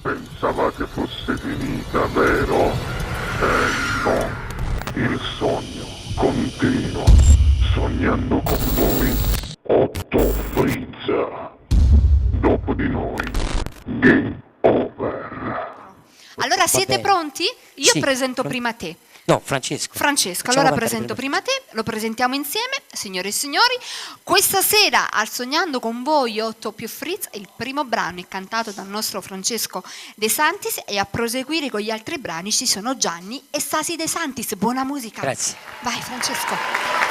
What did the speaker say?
Pensavate fosse finita, vero? No. Il sogno continua. Sognando con voi, Otto Frizza. Dopo di noi, game over. Allora siete bene. pronti? Io Sì, presento prima te. No, Francesco. Francesco, Facciamo allora cantare presento prima prima te, lo presentiamo insieme, signore e signori. Questa sera al Sognando con voi Otto più Fritz, il primo brano è cantato dal nostro Francesco De Santis e a proseguire con gli altri brani ci sono Gianni e Stasi De Santis. Buona musica. Grazie. Vai Francesco.